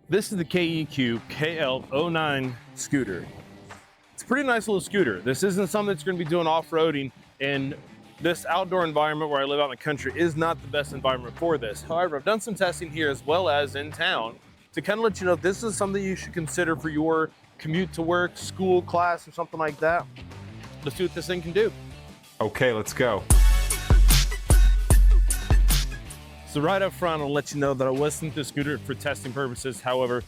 This is the KEQ KL09 scooter. It's a pretty nice little scooter. This isn't something that's going to be doing off-roading, and this outdoor environment where I live out in the country is not the best environment for this. However, I've done some testing here as well as in town to kind of let you know if this is something you should consider for your commute to work, school, class, or something like that. Let's see what this thing can do. Okay, let's go. So right up front, I'll let you know that I wasn't the scooter for testing purposes. However,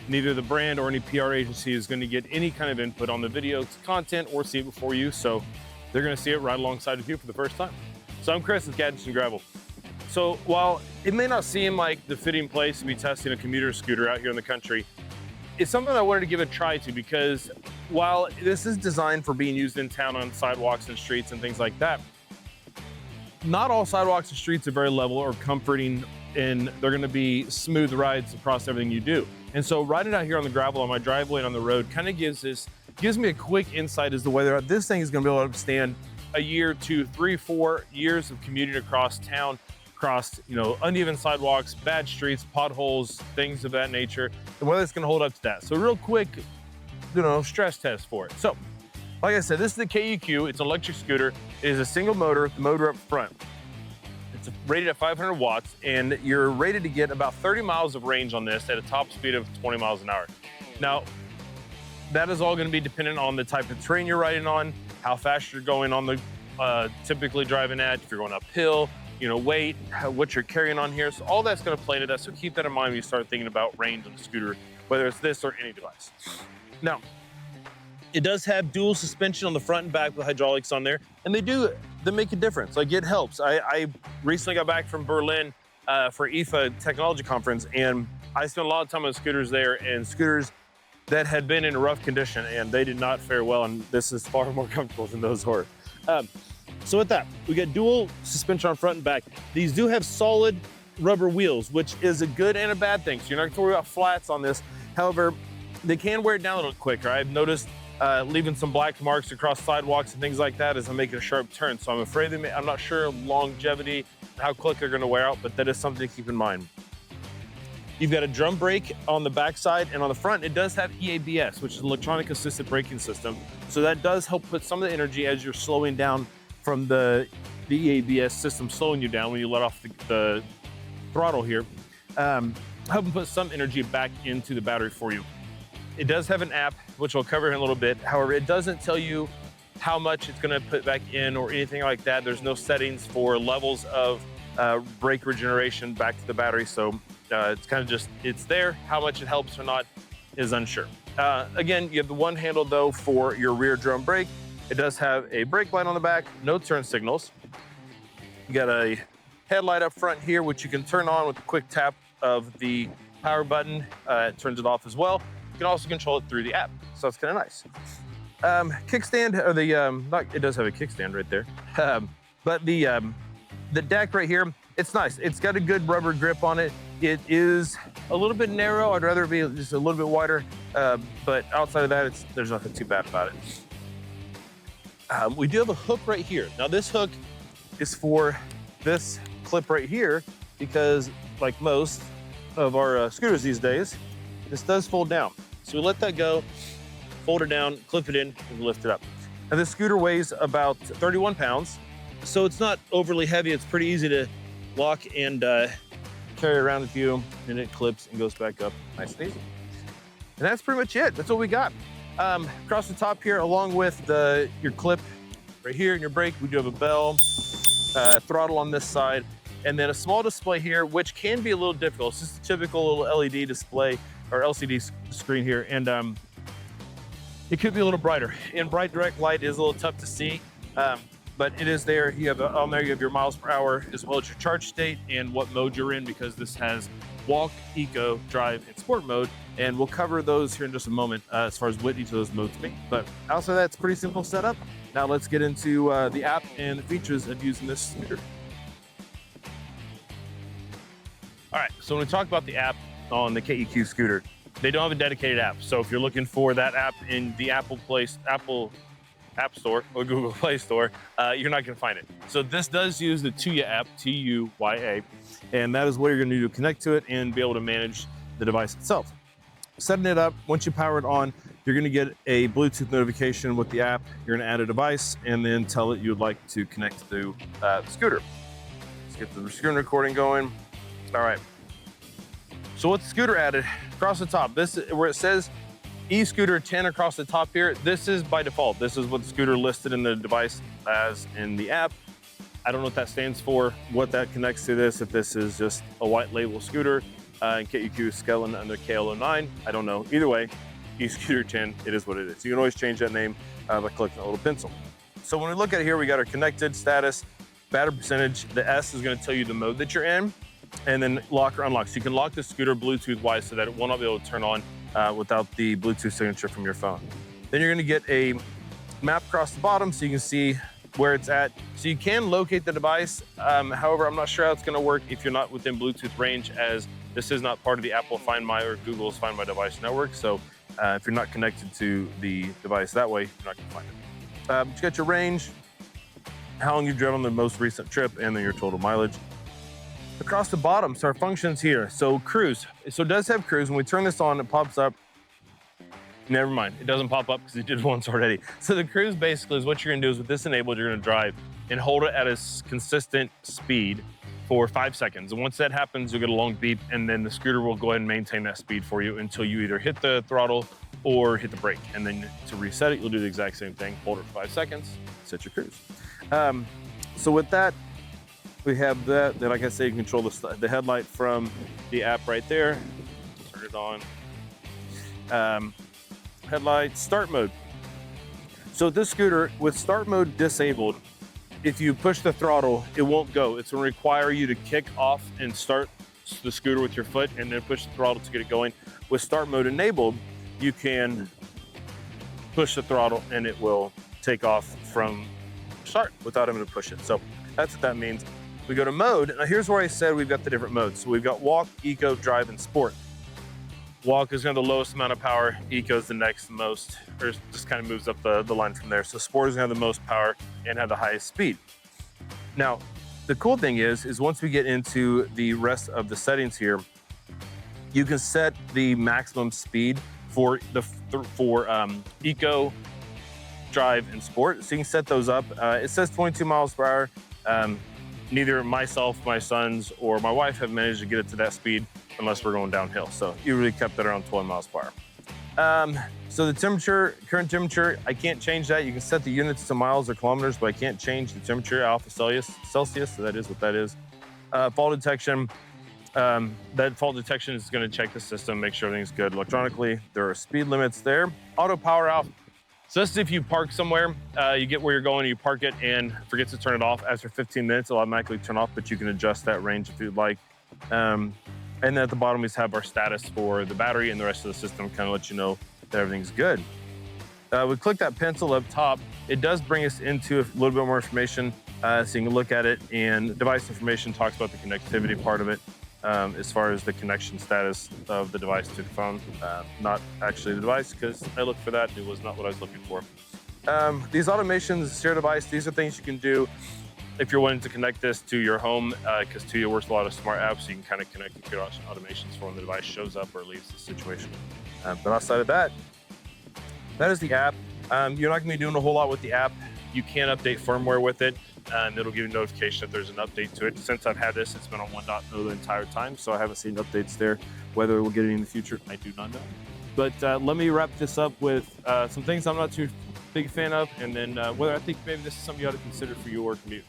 neither the brand or any PR agency is going to get any kind of input on the video content or see it before you. So they're going to see it right alongside of you for the first time. So I'm Chris with Gadgets and Gravel. So while it may not seem like the fitting place to be testing a commuter scooter out here in the country, it's something I wanted to give a try to, because while this is designed for being used in town on sidewalks and streets and things like that, not all sidewalks and streets are very level or comforting, and they're going to be smooth rides across everything you do. And so riding out here on the gravel on my driveway and on the road kind of gives me a quick insight as to whether this thing is going to be able to stand a year, 2, 3, 4 years of commuting across town, across, uneven sidewalks, bad streets, potholes, things of that nature, and whether it's going to hold up to that. So real quick, stress test for it. So like I said, this is the KEQ. It's an electric scooter. It is a single motor, the motor up front. It's rated at 500 watts, and you're rated to get about 30 miles of range on this at a top speed of 20 miles an hour. Now, that is all going to be dependent on the type of terrain you're riding on, how fast you're going on the typically driving at, if you're going uphill, weight, what you're carrying on here. So all that's going to play into that. So keep that in mind when you start thinking about range on the scooter, whether it's this or any device. Now, it does have dual suspension on the front and back with hydraulics on there, and they make a difference. Like, it helps. I recently got back from Berlin for IFA technology conference, and I spent a lot of time on scooters there, and scooters that had been in rough condition, and they did not fare well, and this is far more comfortable than those were. So with that, we got dual suspension on front and back. These do have solid rubber wheels, which is a good and a bad thing. So you're not gonna worry about flats on this. However, they can wear it down a little quicker. I've noticed leaving some black marks across sidewalks and things like that as I'm making a sharp turn. So I'm afraid I'm not sure longevity, how quick they're gonna wear out, but that is something to keep in mind. You've got a drum brake on the backside, and on the front, it does have EABS, which is an electronic assisted braking system. So that does help put some of the energy as you're slowing down from the EABS system slowing you down when you let off the throttle here, helping put some energy back into the battery for you. It does have an app, which we'll cover in a little bit. However, it doesn't tell you how much it's gonna put back in or anything like that. There's no settings for levels of brake regeneration back to the battery. So it's kind of just, it's there. How much it helps or not is unsure. Again, you have the one handle though for your rear drum brake. It does have a brake light on the back, no turn signals. You got a headlight up front here, which you can turn on with a quick tap of the power button. It turns it off as well. You can also control it through the app, so that's kind of nice. Kickstand, or it does have a kickstand right there. But the deck right here, it's nice. It's got a good rubber grip on it. It is a little bit narrow. I'd rather it be just a little bit wider, but outside of that, there's nothing too bad about it. We do have a hook right here. Now this hook is for this clip right here, because like most of our scooters these days, this does fold down. So we let that go, fold it down, clip it in, and lift it up. Now this scooter weighs about 31 pounds, so it's not overly heavy. It's pretty easy to lock and carry around with you, and it clips and goes back up nice and easy. And that's pretty much it. That's what we got. Across the top here, along with your clip right here and your brake, we do have a bell, throttle on this side, and then a small display here, which can be a little difficult. It's just a typical little LED display or LCD screen here, and it could be a little brighter. In bright direct light, it is a little tough to see, but it is there. You have on there, you have your miles per hour as well as your charge state and what mode you're in, because this has walk, eco, drive, and sport mode, and we'll cover those here in just a moment as far as what each of those modes mean. But outside of that, it's pretty simple setup. Now let's get into the app and the features of using this scooter. All right, so when we talk about the app on the KEQ scooter, they don't have a dedicated app. So if you're looking for that app in the Apple App Store or Google Play Store, you're not gonna find it. So this does use the Tuya app, Tuya, and that is what you're gonna do to connect to it and be able to manage the device itself. setting it up, once you power it on, you're gonna get a Bluetooth notification with the app. You're gonna add a device and then tell it you'd like to connect to the scooter. Let's get the screen recording going. All right. So with the scooter added, across the top, this is where it says e-scooter 10 across the top here. This is by default. This is what the scooter listed in the device as in the app. I don't know what that stands for, what that connects to this, if this is just a white label scooter, and KEQ KL09 under KL09, I don't know. Either way, e-scooter 10, it is what it is. You can always change that name by clicking a little pencil. So when we look at it here, we got our connected status, battery percentage. The S is gonna tell you the mode that you're in, and then lock or unlock. So you can lock the scooter Bluetooth-wise so that it will not be able to turn on without the Bluetooth signature from your phone. Then you're gonna get a map across the bottom so you can see where it's at. So you can locate the device. However, I'm not sure how it's gonna work if you're not within Bluetooth range, as this is not part of the Apple Find My or Google's Find My Device network. So if you're not connected to the device that way, you're not gonna find it. But you got your range, how long you've driven on the most recent trip, and then your total mileage. Across the bottom, so our functions here. So cruise, so it does have cruise. When we turn this on, it pops up. Never mind, it doesn't pop up because it did once already. So the cruise basically is what you're gonna do is with this enabled, you're gonna drive and hold it at a consistent speed for 5 seconds. And once that happens, you'll get a long beep, and then the scooter will go ahead and maintain that speed for you until you either hit the throttle or hit the brake. And then to reset it, you'll do the exact same thing. Hold it for 5 seconds, set your cruise. So with that, we have that. Then, like I said, you can control the headlight from the app right there. Turn it on. Headlight, start mode. So this scooter, with start mode disabled, if you push the throttle, it won't go. It's gonna require you to kick off and start the scooter with your foot and then push the throttle to get it going. With start mode enabled, you can push the throttle and it will take off from start without having to push it. So that's what that means. We go to mode. Now here's where I said we've got the different modes. So we've got walk, eco, drive, and sport. Walk is going to the lowest amount of power. Eco is the next most, or just kind of moves up the line from there. So sport is going to have the most power and have the highest speed. Now, the cool thing is once we get into the rest of the settings here, you can set the maximum speed for eco, drive, and sport. So you can set those up. It says 22 miles per hour. Neither myself, my sons, or my wife have managed to get it to that speed unless we're going downhill. So you really kept it around 12 miles per hour. So the temperature, current temperature, I can't change that. You can set the units to miles or kilometers, but I can't change the temperature, alpha Celsius, so that is what that is. Fault detection, that fault detection is gonna check the system, make sure everything's good electronically. There are speed limits there. Auto power off. So this is if you park somewhere, you get where you're going, you park it and forget to turn it off. After 15 minutes, it'll automatically turn off, but you can adjust that range if you'd like. And then at the bottom, we have our status for the battery and the rest of the system, kind of let you know that everything's good. We click that pencil up top. It does bring us into a little bit more information, so you can look at it, and device information talks about the connectivity part of it, as far as the connection status of the device to the phone. Not actually the device, because I looked for that, it was not what I was looking for. These automations, share device, these are things you can do if you're wanting to connect this to your home, because Tuya works with a lot of smart apps, so you can kind of connect the automations for when the device shows up or leaves the situation. But outside of that, that is the app. You're not gonna be doing a whole lot with the app. You can update firmware with it, and it'll give you a notification if there's an update to it. Since I've had this, it's been on 1.0 the entire time, so I haven't seen updates there. Whether we'll get it in the future, I do not know. But let me wrap this up with some things I'm not too big fan of, and then whether I think maybe this is something you ought to consider for your commute.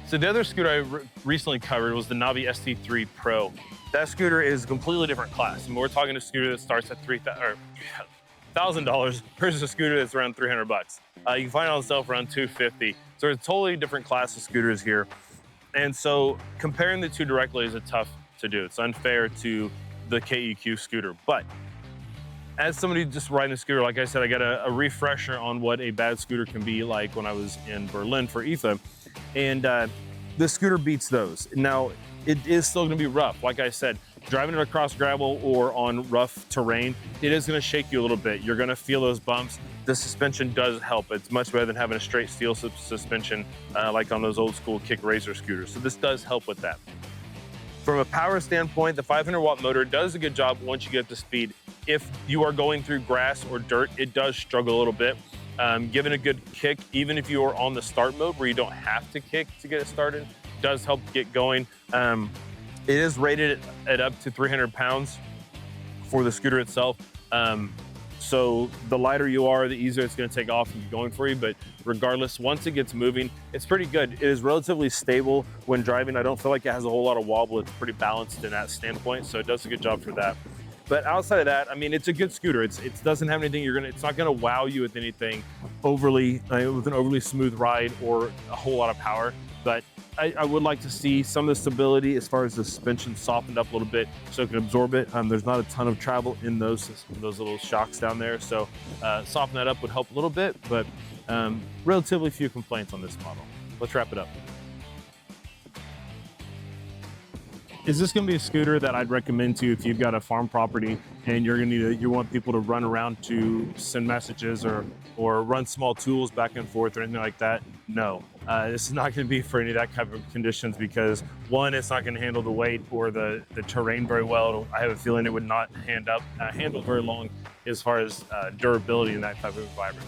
So the other scooter I recently covered was the Navi ST3 Pro. That scooter is a completely different class. I mean, we're talking a scooter that starts at $1,000 versus a scooter that's around 300 bucks. You can find it on sale for around $250. So it's a totally different class of scooters here. And so comparing the two directly is tough to do. It's unfair to the KEQ scooter. But as somebody just riding a scooter, like I said, I got a refresher on what a bad scooter can be like when I was in Berlin for IFA. And this scooter beats those. Now, it is still gonna be rough. Like I said, driving it across gravel or on rough terrain, it is gonna shake you a little bit. You're gonna feel those bumps. The suspension does help. It's much better than having a straight steel suspension like on those old school kick razor scooters. So this does help with that. From a power standpoint, the 500-watt motor does a good job once you get up to speed. If you are going through grass or dirt, it does struggle a little bit. Giving a good kick, even if you are on the start mode where you don't have to kick to get it started, does help get going. It is rated at up to 300 pounds for the scooter itself. So the lighter you are, the easier it's going to take off and get going for you. But regardless, once it gets moving, it's pretty good. It is relatively stable when driving. I don't feel like it has a whole lot of wobble. It's pretty balanced in that standpoint, so it does a good job for that. But outside of that, I mean, it's a good scooter. It doesn't have anything it's not gonna wow you with anything overly, with an overly smooth ride or a whole lot of power. But I would like to see some of the stability as far as the suspension softened up a little bit so it can absorb it. There's not a ton of travel in those little shocks down there. So soften that up would help a little bit, but relatively few complaints on this model. Let's wrap it up. Is this gonna be a scooter that I'd recommend to you if you've got a farm property and you want people to run around to send messages or run small tools back and forth or anything like that? No, this is not gonna be for any of that type of conditions because one, it's not gonna handle the weight or the terrain very well. I have a feeling it would not handle very long as far as durability in that type of environment.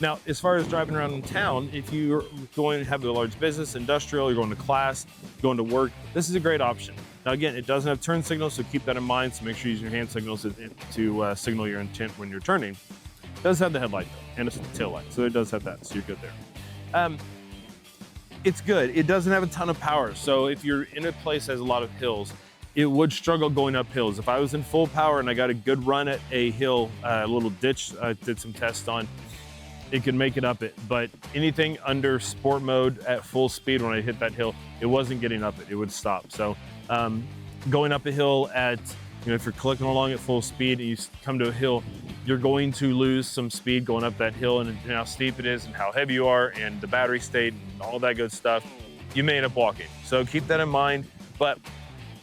Now, as far as driving around in town, if you're going to have a large business, industrial, you're going to class, going to work, this is a great option. Now, again, it doesn't have turn signals, so keep that in mind. So make sure you use your hand signals to signal your intent when you're turning. It does have the headlight though, and a tail light, so it does have that, so you're good there. It's good. It doesn't have a ton of power, so if you're in a place that has a lot of hills, it would struggle going up hills. If I was in full power and I got a good run at a hill, a little ditch I did some tests on, it can make it up it, but anything under sport mode at full speed when I hit that hill, it wasn't getting up it, it would stop. So going up a hill at, if you're clicking along at full speed and you come to a hill, you're going to lose some speed going up that hill and how steep it is and how heavy you are and the battery state and all that good stuff. You may end up walking. So keep that in mind, but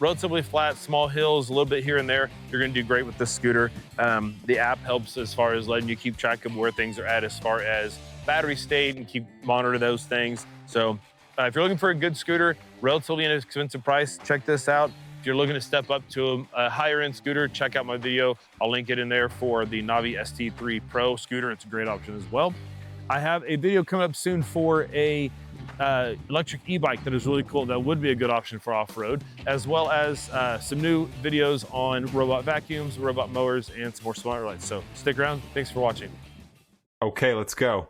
relatively flat, small hills, a little bit here and there, you're gonna do great with this scooter. The app helps as far as letting you keep track of where things are at as far as battery state and monitor those things. So if you're looking for a good scooter, relatively inexpensive price, check this out. If you're looking to step up to a higher end scooter, check out my video. I'll link it in there for the Navi ST3 Pro scooter. It's a great option as well. I have a video coming up soon for a electric e-bike that is really cool, that would be a good option for off-road, as well as some new videos on robot vacuums, robot mowers, and some more smart lights. So stick around. Thanks for watching. Okay, let's go.